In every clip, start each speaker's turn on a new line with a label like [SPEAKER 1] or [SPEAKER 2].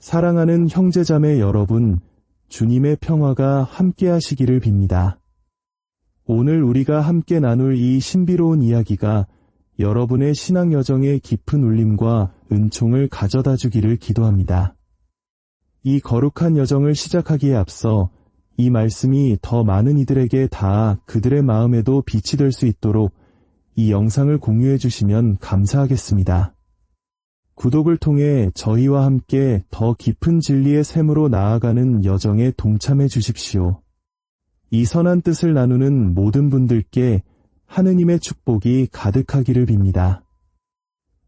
[SPEAKER 1] 사랑하는 형제자매 여러분, 주님의 평화가 함께 하시기를 빕니다. 오늘 우리가 함께 나눌 이 신비로운 이야기가 여러분의 신앙 여정에 깊은 울림과 은총을 가져다 주기를 기도합니다. 이 거룩한 여정을 시작하기에 앞서 이 말씀이 더 많은 이들에게 닿아 그들의 마음에도 빛이 될 수 있도록 이 영상을 공유해 주시면 감사하겠습니다. 구독을 통해 저희와 함께 더 깊은 진리의 샘으로 나아가는 여정에 동참해 주십시오. 이 선한 뜻을 나누는 모든 분들께 하느님의 축복이 가득하기를 빕니다.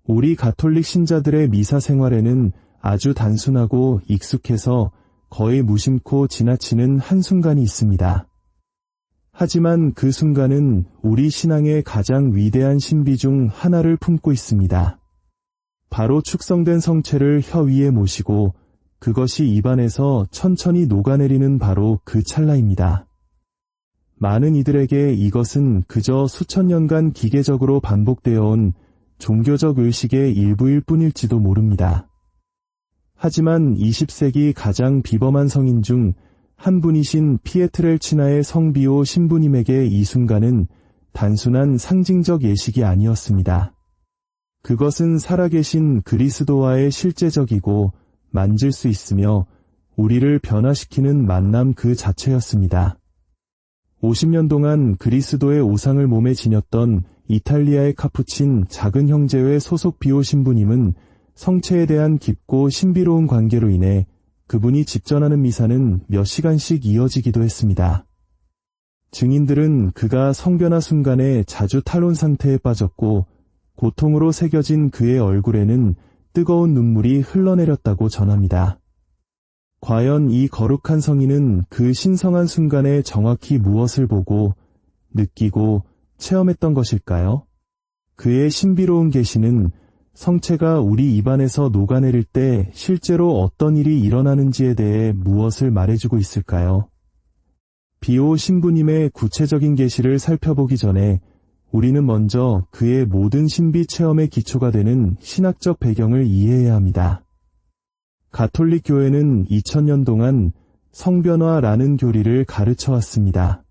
[SPEAKER 1] 우리 가톨릭 신자들의 미사 생활에는 아주 단순하고 익숙해서 거의 무심코 지나치는 한순간이 있습니다. 하지만 그 순간은 우리 신앙의 가장 위대한 신비 중 하나를 품고 있습니다. 바로 축성된 성체를 혀 위에 모시고 그것이 입안에서 천천히 녹아내리는 바로 그 찰나입니다. 많은 이들에게 이것은 그저 수천 년간 기계적으로 반복되어 온 종교적 의식의 일부일 뿐일지도 모릅니다. 하지만 20세기 가장 비범한 성인 중 한 분이신 피에트렐치나의 성비오 신부님에게 이 순간은 단순한 상징적 예식이 아니었습니다. 그것은 살아계신 그리스도와의 실제적이고 만질 수 있으며 우리를 변화시키는 만남 그 자체였습니다. 50년 동안 그리스도의 오상을 몸에 지녔던 이탈리아의 카푸친 작은 형제회 소속 비오 신부님은 성체에 대한 깊고 신비로운 관계로 인해 그분이 집전하는 미사는 몇 시간씩 이어지기도 했습니다. 증인들은 그가 성변화 순간에 자주 탈론 상태에 빠졌고 고통으로 새겨진 그의 얼굴에는 뜨거운 눈물이 흘러내렸다고 전합니다. 과연 이 거룩한 성인은 그 신성한 순간에 정확히 무엇을 보고 느끼고 체험했던 것일까요? 그의 신비로운 계시는 성체가 우리 입안에서 녹아내릴 때 실제로 어떤 일이 일어나는지에 대해 무엇을 말해주고 있을까요? 비오 신부님의 구체적인 계시를 살펴보기 전에 우리는 먼저 그의 모든 신비 체험의 기초가 되는 신학적 배경을 이해해야 합니다. 가톨릭 교회는 2000년 동안 성변화라는 교리를 가르쳐 왔습니다.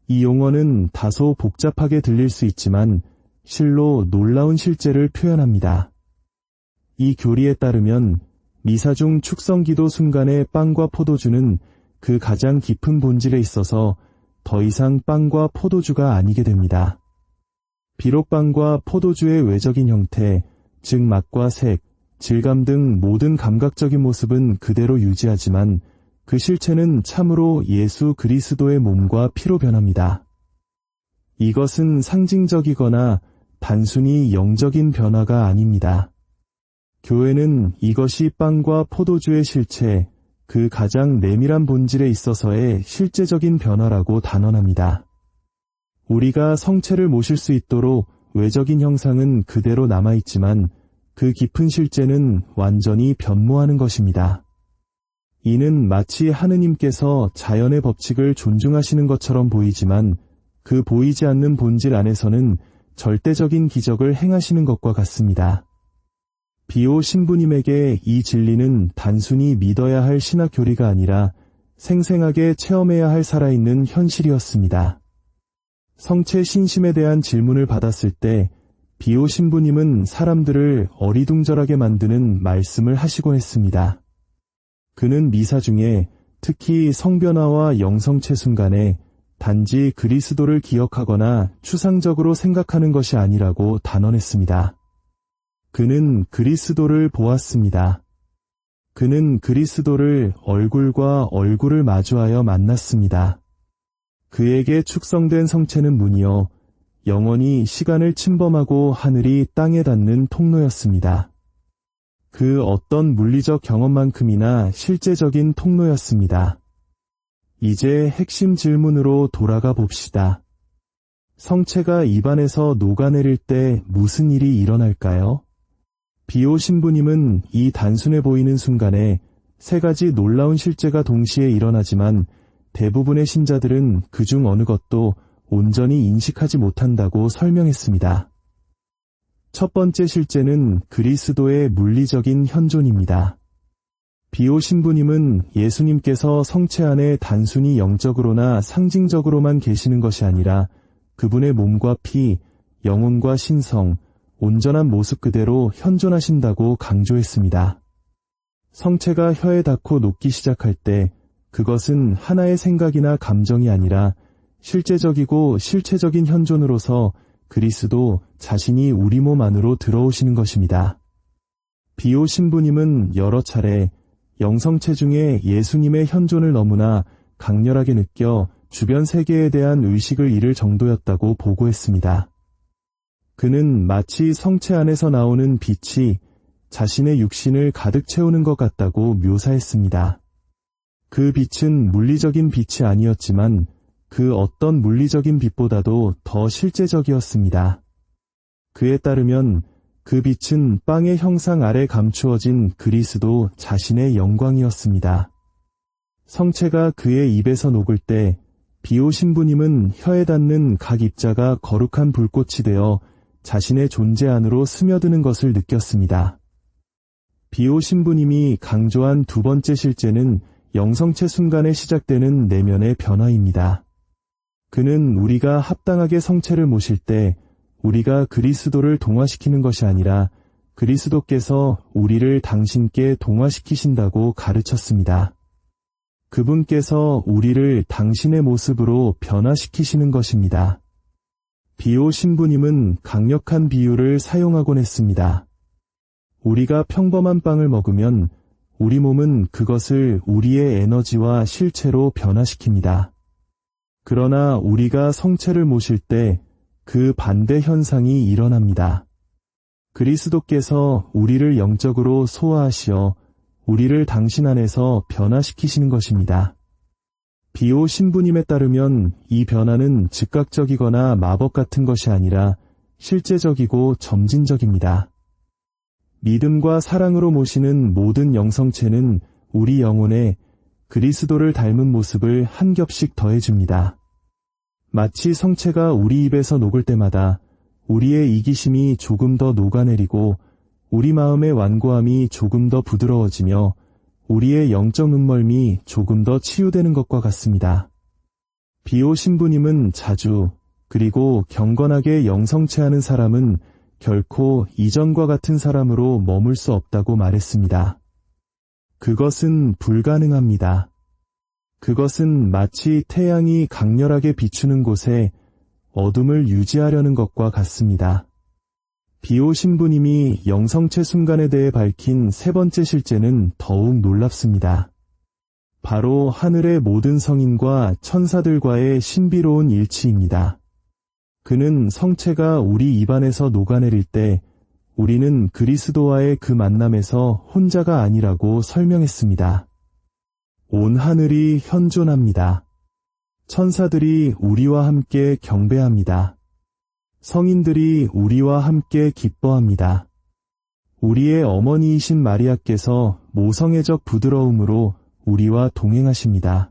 [SPEAKER 1] 이 용어는 다소 복잡하게 들릴 수 있지만 실로 놀라운 실제를 표현합니다. 이 교리에 따르면 미사 중 축성기도 순간의 빵과 포도주는 그 가장 깊은 본질에 있어서 더 이상 빵과 포도주가 아니게 됩니다. 비록 빵과 포도주의 외적인 형태, 즉 맛과 색, 질감 등 모든 감각적인 모습은 그대로 유지하지만 그 실체는 참으로 예수 그리스도의 몸과 피로 변합니다. 이것은 상징적이거나 단순히 영적인 변화가 아닙니다. 교회는 이것이 빵과 포도주의 실체, 그 가장 내밀한 본질에 있어서의 실제적인 변화라고 단언합니다. 우리가 성체를 모실 수 있도록 외적인 형상은 그대로 남아있지만 그 깊은 실제는 완전히 변모하는 것입니다. 이는 마치 하느님께서 자연의 법칙을 존중하시는 것처럼 보이지만 그 보이지 않는 본질 안에서는 절대적인 기적을 행하시는 것과 같습니다. 비오 신부님에게 이 진리는 단순히 믿어야 할 신학 교리가 아니라 생생하게 체험해야 할 살아있는 현실이었습니다. 성체 신심에 대한 질문을 받았을 때 비오 신부님은 사람들을 어리둥절하게 만드는 말씀을 하시곤 했습니다. 그는 미사 중에 특히 성변화와 영성체 순간에 단지 그리스도를 기억하거나 추상적으로 생각하는 것이 아니라고 단언했습니다. 그는 그리스도를 보았습니다. 그는 그리스도를 얼굴과 얼굴을 마주하여 만났습니다. 그에게 축성된 성체는 문이요 영원히 시간을 침범하고 하늘이 땅에 닿는 통로였습니다. 그 어떤 물리적 경험만큼이나 실제적인 통로였습니다. 이제 핵심 질문으로 돌아가 봅시다. 성체가 입안에서 녹아내릴 때 무슨 일이 일어날까요? 비오 신부님은 이 단순해 보이는 순간에 세 가지 놀라운 실제가 동시에 일어나지만 대부분의 신자들은 그중 어느 것도 온전히 인식하지 못한다고 설명했습니다. 첫 번째 실제는 그리스도의 물리적인 현존입니다. 비오 신부님은 예수님께서 성체 안에 단순히 영적으로나 상징적으로만 계시는 것이 아니라 그분의 몸과 피, 영혼과 신성, 온전한 모습 그대로 현존하신다고 강조했습니다. 성체가 혀에 닿고 녹기 시작할 때 그것은 하나의 생각이나 감정이 아니라 실제적이고 실체적인 현존으로서 그리스도 자신이 우리 몸 안으로 들어오시는 것입니다. 비오 신부님은 여러 차례 영성체 중에 예수님의 현존을 너무나 강렬하게 느껴 주변 세계에 대한 의식을 잃을 정도였다고 보고했습니다. 그는 마치 성체 안에서 나오는 빛이 자신의 육신을 가득 채우는 것 같다고 묘사했습니다. 그 빛은 물리적인 빛이 아니었지만 그 어떤 물리적인 빛보다도 더 실제적이었습니다. 그에 따르면 그 빛은 빵의 형상 아래 감추어진 그리스도 자신의 영광이었습니다. 성체가 그의 입에서 녹을 때 비오 신부님은 혀에 닿는 각 입자가 거룩한 불꽃이 되어 자신의 존재 안으로 스며드는 것을 느꼈습니다. 비오 신부님이 강조한 두 번째 실제는 영성체 순간에 시작되는 내면의 변화입니다. 그는 우리가 합당하게 성체를 모실 때 우리가 그리스도를 동화시키는 것이 아니라 그리스도께서 우리를 당신께 동화시키신다고 가르쳤습니다. 그분께서 우리를 당신의 모습으로 변화시키시는 것입니다. 비오 신부님은 강력한 비유를 사용하곤 했습니다. 우리가 평범한 빵을 먹으면 우리 몸은 그것을 우리의 에너지와 실체로 변화시킵니다. 그러나 우리가 성체를 모실 때 그 반대 현상이 일어납니다. 그리스도께서 우리를 영적으로 소화하시어 우리를 당신 안에서 변화시키시는 것입니다. 비오 신부님에 따르면 이 변화는 즉각적이거나 마법 같은 것이 아니라 실제적이고 점진적입니다. 믿음과 사랑으로 모시는 모든 영성체는 우리 영혼에 그리스도를 닮은 모습을 한 겹씩 더해줍니다. 마치 성체가 우리 입에서 녹을 때마다 우리의 이기심이 조금 더 녹아내리고 우리 마음의 완고함이 조금 더 부드러워지며 우리의 영적 눈멀미 조금 더 치유되는 것과 같습니다. 비오 신부님은 자주 그리고 경건하게 영성체하는 사람은 결코 이전과 같은 사람으로 머물 수 없다고 말했습니다. 그것은 불가능합니다. 그것은 마치 태양이 강렬하게 비추는 곳에 어둠을 유지하려는 것과 같습니다. 비오 신부님이 영성체 순간에 대해 밝힌 세 번째 실제는 더욱 놀랍습니다. 바로 하늘의 모든 성인과 천사들과의 신비로운 일치입니다. 그는 성체가 우리 입안에서 녹아내릴 때 우리는 그리스도와의 그 만남에서 혼자가 아니라고 설명했습니다. 온 하늘이 현존합니다. 천사들이 우리와 함께 경배합니다. 성인들이 우리와 함께 기뻐합니다. 우리의 어머니이신 마리아께서 모성애적 부드러움으로 우리와 동행하십니다.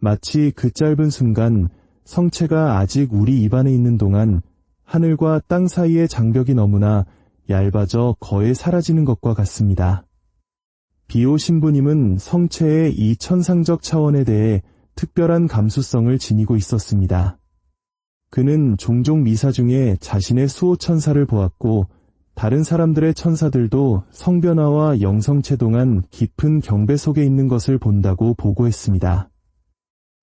[SPEAKER 1] 마치 그 짧은 순간 성체가 아직 우리 입안에 있는 동안 하늘과 땅 사이의 장벽이 너무나 얇아져 거의 사라지는 것과 같습니다. 비오 신부님은 성체의 이 천상적 차원에 대해 특별한 감수성을 지니고 있었습니다. 그는 종종 미사 중에 자신의 수호천사를 보았고 다른 사람들의 천사들도 성변화와 영성체 동안 깊은 경배 속에 있는 것을 본다고 보고했습니다.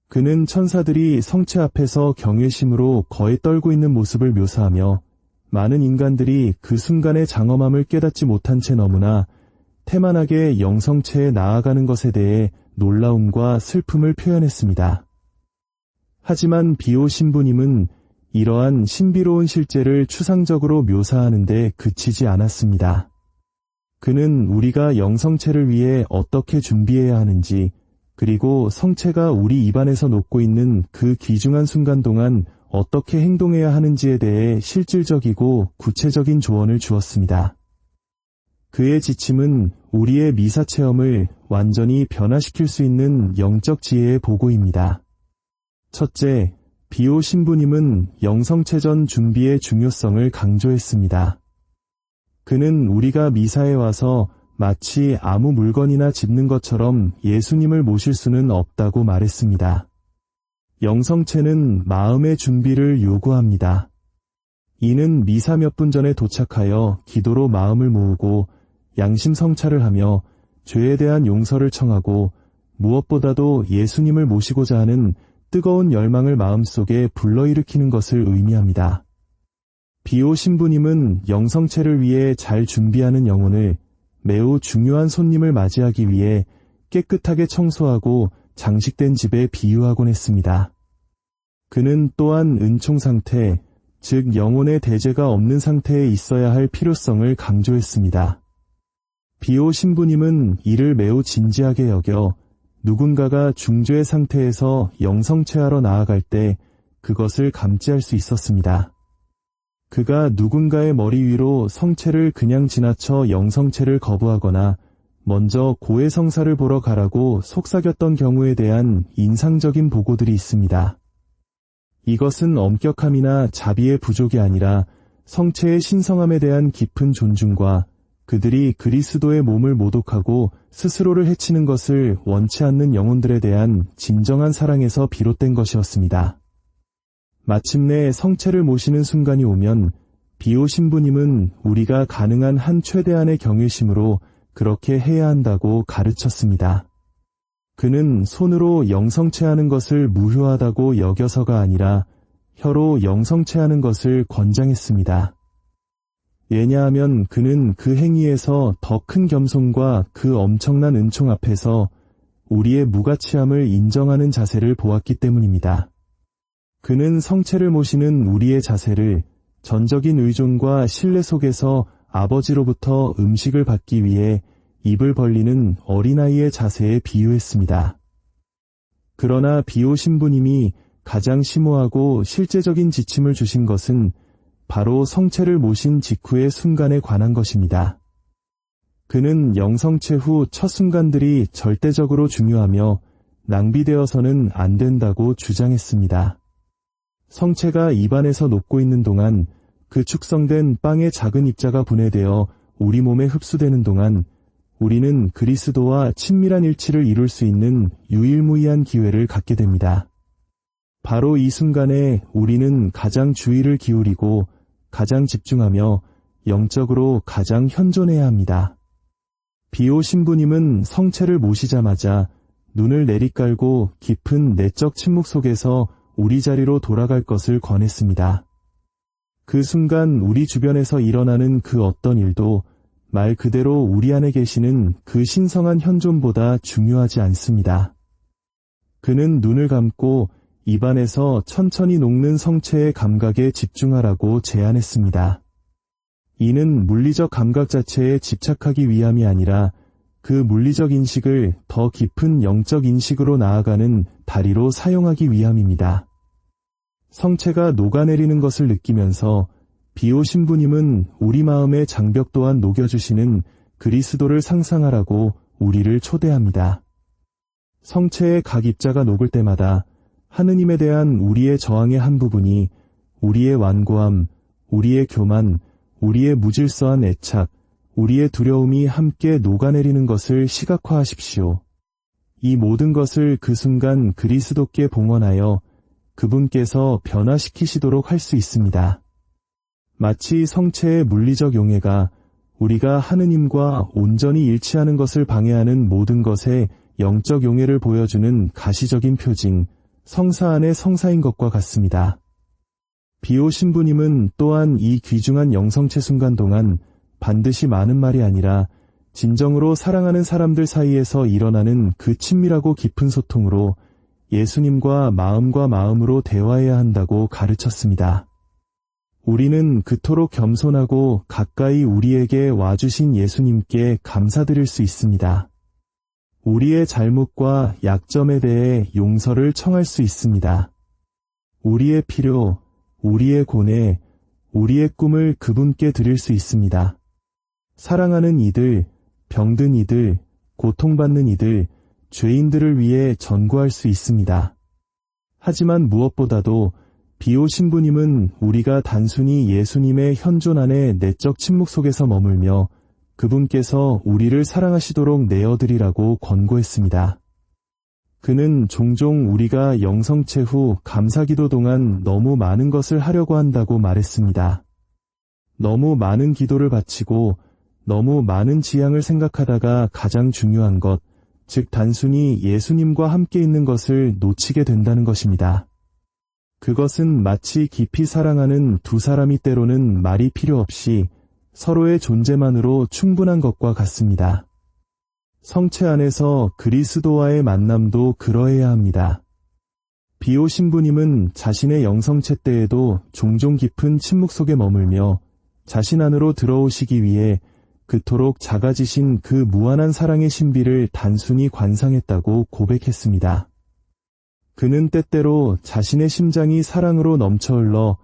[SPEAKER 1] 그는 천사들이 성체 앞에서 경외심으로 거의 떨고 있는 모습을 묘사하며 많은 인간들이 그 순간의 장엄함을 깨닫지 못한 채 너무나 태만하게 영성체에 나아가는 것에 대해 놀라움과 슬픔을 표현했습니다. 하지만 비오 신부님은 이러한 신비로운 실제를 추상적으로 묘사하는 데 그치지 않았습니다. 그는 우리가 영성체를 위해 어떻게 준비해야 하는지, 그리고 성체가 우리 입안에서 녹고 있는 그 귀중한 순간 동안 어떻게 행동해야 하는지에 대해 실질적이고 구체적인 조언을 주었습니다. 그의 지침은 우리의 미사 체험을 완전히 변화시킬 수 있는 영적 지혜의 보고입니다. 첫째, 비오 신부님은 영성체전 준비의 중요성을 강조했습니다. 그는 우리가 미사에 와서 마치 아무 물건이나 짚는 것처럼 예수님을 모실 수는 없다고 말했습니다. 영성체는 마음의 준비를 요구합니다. 이는 미사 몇 분 전에 도착하여 기도로 마음을 모으고 양심 성찰을 하며 죄에 대한 용서를 청하고 무엇보다도 예수님을 모시고자 하는 뜨거운 열망을 마음속에 불러일으키는 것을 의미합니다. 비오 신부님은 영성체를 위해 잘 준비하는 영혼을 매우 중요한 손님을 맞이하기 위해 깨끗하게 청소하고 장식된 집에 비유하곤 했습니다. 그는 또한 은총 상태, 즉 영혼의 대죄가 없는 상태에 있어야 할 필요성을 강조했습니다. 비오 신부님은 이를 매우 진지하게 여겨 누군가가 중죄의 상태에서 영성체하러 나아갈 때 그것을 감지할 수 있었습니다. 그가 누군가의 머리 위로 성체를 그냥 지나쳐 영성체를 거부하거나 먼저 고해성사를 보러 가라고 속삭였던 경우에 대한 인상적인 보고들이 있습니다. 이것은 엄격함이나 자비의 부족이 아니라 성체의 신성함에 대한 깊은 존중과 그들이 그리스도의 몸을 모독하고 스스로를 해치는 것을 원치 않는 영혼들에 대한 진정한 사랑에서 비롯된 것이었습니다. 마침내 성체를 모시는 순간이 오면 비오 신부님은 우리가 가능한 한 최대한의 경외심으로 그렇게 해야 한다고 가르쳤습니다. 그는 손으로 영성체하는 것을 무효하다고 여겨서가 아니라 혀로 영성체하는 것을 권장했습니다. 왜냐하면 그는 그 행위에서 더 큰 겸손과 그 엄청난 은총 앞에서 우리의 무가치함을 인정하는 자세를 보았기 때문입니다. 그는 성체를 모시는 우리의 자세를 전적인 의존과 신뢰 속에서 아버지로부터 음식을 받기 위해 입을 벌리는 어린아이의 자세에 비유했습니다. 그러나 비오 신부님이 가장 심오하고 실제적인 지침을 주신 것은 바로 성체를 모신 직후의 순간에 관한 것입니다. 그는 영성체 후 첫 순간들이 절대적으로 중요하며 낭비되어서는 안 된다고 주장했습니다. 성체가 입안에서 녹고 있는 동안 그 축성된 빵의 작은 입자가 분해되어 우리 몸에 흡수되는 동안 우리는 그리스도와 친밀한 일치를 이룰 수 있는 유일무이한 기회를 갖게 됩니다. 바로 이 순간에 우리는 가장 주의를 기울이고 가장 집중하며 영적으로 가장 현존해야 합니다. 비오 신부님은 성체를 모시자마자 눈을 내리깔고 깊은 내적 침묵 속에서 우리 자리로 돌아갈 것을 권했습니다. 그 순간 우리 주변에서 일어나는 그 어떤 일도 말 그대로 우리 안에 계시는 그 신성한 현존보다 중요하지 않습니다. 그는 눈을 감고 입안에서 천천히 녹는 성체의 감각에 집중하라고 제안했습니다. 이는 물리적 감각 자체에 집착하기 위함이 아니라 그 물리적 인식을 더 깊은 영적 인식으로 나아가는 다리로 사용하기 위함입니다. 성체가 녹아내리는 것을 느끼면서 비오 신부님은 우리 마음의 장벽 또한 녹여주시는 그리스도를 상상하라고 우리를 초대합니다. 성체의 각 입자가 녹을 때마다 하느님에 대한 우리의 저항의 한 부분이 우리의 완고함, 우리의 교만, 우리의 무질서한 애착, 우리의 두려움이 함께 녹아내리는 것을 시각화하십시오. 이 모든 것을 그 순간 그리스도께 봉헌하여 그분께서 변화시키시도록 할 수 있습니다. 마치 성체의 물리적 용해가 우리가 하느님과 온전히 일치하는 것을 방해하는 모든 것에 영적 용해를 보여주는 가시적인 표징, 성사 안의 성사인 것과 같습니다. 비오 신부님은 또한 이 귀중한 영성체 순간 동안 반드시 많은 말이 아니라 진정으로 사랑하는 사람들 사이에서 일어나는 그 친밀하고 깊은 소통으로 예수님과 마음으로 대화해야 한다고 가르쳤습니다. 우리는 그토록 겸손하고 가까이 우리에게 와주신 예수님께 감사드릴 수 있습니다. 우리의 잘못과 약점에 대해 용서를 청할 수 있습니다. 우리의 필요, 우리의 고뇌, 우리의 꿈을 그분께 드릴 수 있습니다. 사랑하는 이들, 병든 이들, 고통받는 이들, 죄인들을 위해 전구할 수 있습니다. 하지만 무엇보다도 비오 신부님은 우리가 단순히 예수님의 현존 안에 내적 침묵 속에서 머물며 그분께서 우리를 사랑하시도록 내어드리라고 권고했습니다. 그는 종종 우리가 영성체 후 감사기도 동안 너무 많은 것을 하려고 한다고 말했습니다. 너무 많은 기도를 바치고 너무 많은 지향을 생각하다가 가장 중요한 것, 즉 단순히 예수님과 함께 있는 것을 놓치게 된다는 것입니다. 그것은 마치 깊이 사랑하는 두 사람이 때로는 말이 필요 없이 서로의 존재만으로 충분한 것과 같습니다. 성체 안에서 그리스도와의 만남도 그러해야 합니다. 비오 신부님은 자신의 영성체 때에도 종종 깊은 침묵 속에 머물며 자신 안으로 들어오시기 위해 그토록 작아지신 그 무한한 사랑의 신비를 단순히 관상했다고 고백했습니다. 그는 때때로 자신의 심장이 사랑으로 넘쳐 흘러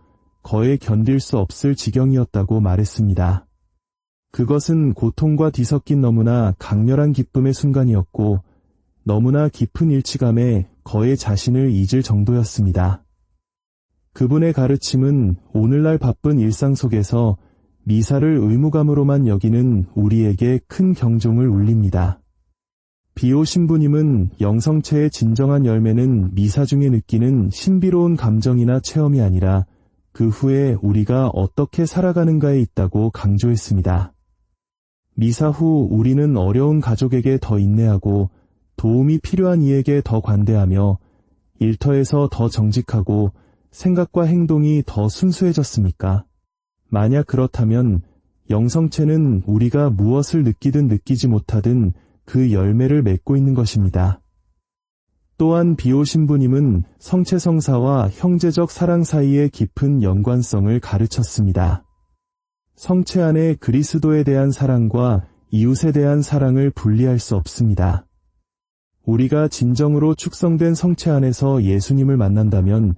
[SPEAKER 1] 거의 견딜 수 없을 지경이었다고 말했습니다. 그것은 고통과 뒤섞인 너무나 강렬한 기쁨의 순간이었고 너무나 깊은 일치감에 거의 자신을 잊을 정도였습니다. 그분의 가르침은 오늘날 바쁜 일상 속에서 미사를 의무감으로만 여기는 우리에게 큰 경종을 울립니다. 비오 신부님은 영성체의 진정한 열매는 미사 중에 느끼는 신비로운 감정이나 체험이 아니라 그 후에 우리가 어떻게 살아가는가에 있다고 강조했습니다. 미사 후 우리는 어려운 가족에게 더 인내하고 도움이 필요한 이에게 더 관대하며 일터에서 더 정직하고 생각과 행동이 더 순수해졌습니까? 만약 그렇다면 영성체는 우리가 무엇을 느끼든 느끼지 못하든 그 열매를 맺고 있는 것입니다. 또한 비오 신부님은 성체성사와 형제적 사랑 사이의 깊은 연관성을 가르쳤습니다. 성체 안에 그리스도에 대한 사랑과 이웃에 대한 사랑을 분리할 수 없습니다. 우리가 진정으로 축성된 성체 안에서 예수님을 만난다면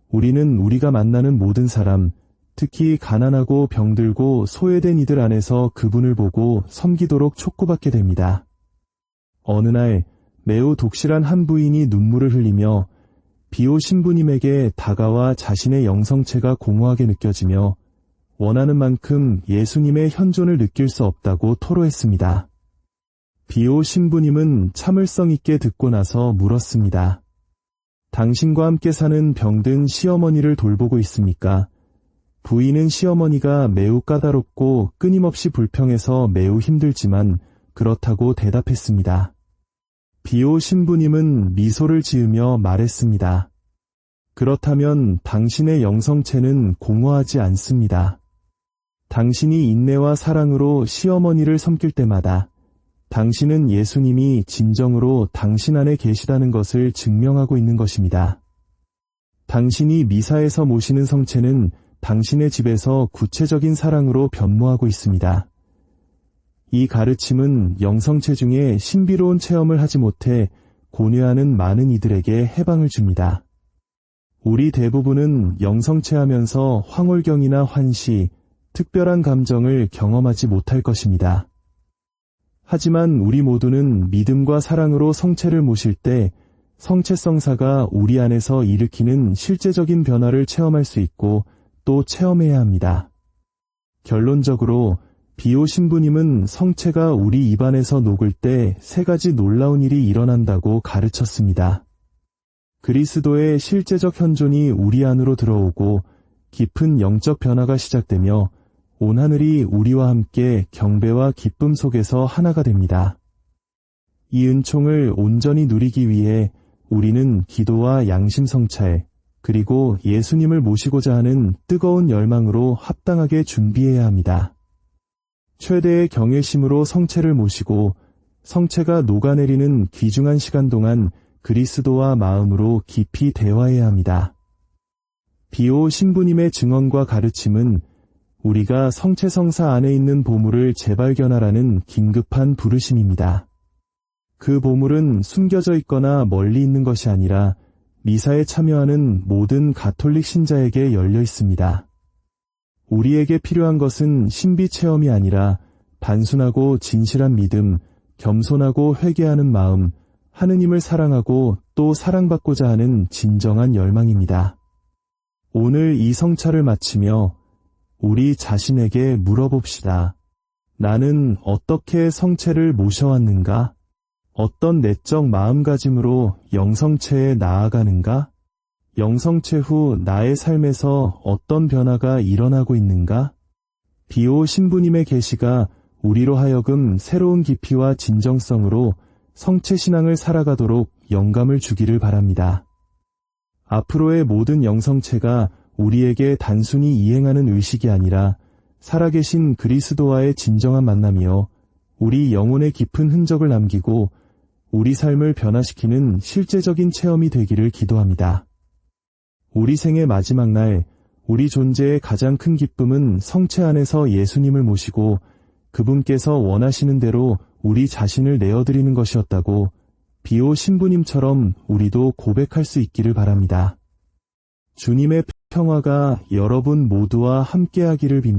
[SPEAKER 1] 우리는 우리가 만나는 모든 사람, 특히 가난하고 병들고 소외된 이들 안에서 그분을 보고 섬기도록 촉구받게 됩니다. 어느 날 매우 독실한 한 부인이 눈물을 흘리며 비오 신부님에게 다가와 자신의 영성체가 공허하게 느껴지며 원하는 만큼 예수님의 현존을 느낄 수 없다고 토로했습니다. 비오 신부님은 참을성 있게 듣고 나서 물었습니다. 당신과 함께 사는 병든 시어머니를 돌보고 있습니까? 부인은 시어머니가 매우 까다롭고 끊임없이 불평해서 매우 힘들지만 그렇다고 대답했습니다. 비오 신부님은 미소를 지으며 말했습니다. 그렇다면 당신의 영성체는 공허하지 않습니다. 당신이 인내와 사랑으로 시어머니를 섬길 때마다 당신은 예수님이 진정으로 당신 안에 계시다는 것을 증명하고 있는 것입니다. 당신이 미사에서 모시는 성체는 당신의 집에서 구체적인 사랑으로 변모하고 있습니다. 이 가르침은 영성체 중에 신비로운 체험을 하지 못해 고뇌하는 많은 이들에게 해방을 줍니다. 우리 대부분은 영성체하면서 황홀경이나 환시, 특별한 감정을 경험하지 못할 것입니다. 하지만 우리 모두는 믿음과 사랑으로 성체를 모실 때 성체성사가 우리 안에서 일으키는 실제적인 변화를 체험할 수 있고 또 체험해야 합니다. 결론적으로 비오 신부님은 성체가 우리 입안에서 녹을 때 세 가지 놀라운 일이 일어난다고 가르쳤습니다. 그리스도의 실제적 현존이 우리 안으로 들어오고 깊은 영적 변화가 시작되며 온 하늘이 우리와 함께 경배와 기쁨 속에서 하나가 됩니다. 이 은총을 온전히 누리기 위해 우리는 기도와 양심 성찰, 그리고 예수님을 모시고자 하는 뜨거운 열망으로 합당하게 준비해야 합니다. 최대의 경외심으로 성체를 모시고 성체가 녹아내리는 귀중한 시간 동안 그리스도와 마음으로 깊이 대화해야 합니다. 비오 신부님의 증언과 가르침은 우리가 성체성사 안에 있는 보물을 재발견하라는 긴급한 부르심입니다. 그 보물은 숨겨져 있거나 멀리 있는 것이 아니라 미사에 참여하는 모든 가톨릭 신자에게 열려 있습니다. 우리에게 필요한 것은 신비 체험이 아니라 단순하고 진실한 믿음, 겸손하고 회개하는 마음, 하느님을 사랑하고 또 사랑받고자 하는 진정한 열망입니다. 오늘 이 성찰을 마치며 우리 자신에게 물어봅시다. 나는 어떻게 성체를 모셔왔는가? 어떤 내적 마음가짐으로 영성체에 나아가는가? 영성체 후 나의 삶에서 어떤 변화가 일어나고 있는가? 비오 신부님의 계시가 우리로 하여금 새로운 깊이와 진정성으로 성체신앙을 살아가도록 영감을 주기를 바랍니다. 앞으로의 모든 영성체가 우리에게 단순히 이행하는 의식이 아니라 살아계신 그리스도와의 진정한 만남이요, 우리 영혼의 깊은 흔적을 남기고 우리 삶을 변화시키는 실제적인 체험이 되기를 기도합니다. 우리 생의 마지막 날, 우리 존재의 가장 큰 기쁨은 성체 안에서 예수님을 모시고 그분께서 원하시는 대로 우리 자신을 내어드리는 것이었다고 비오 신부님처럼 우리도 고백할 수 있기를 바랍니다. 주님의 평화가 여러분 모두와 함께하기를 빕니다.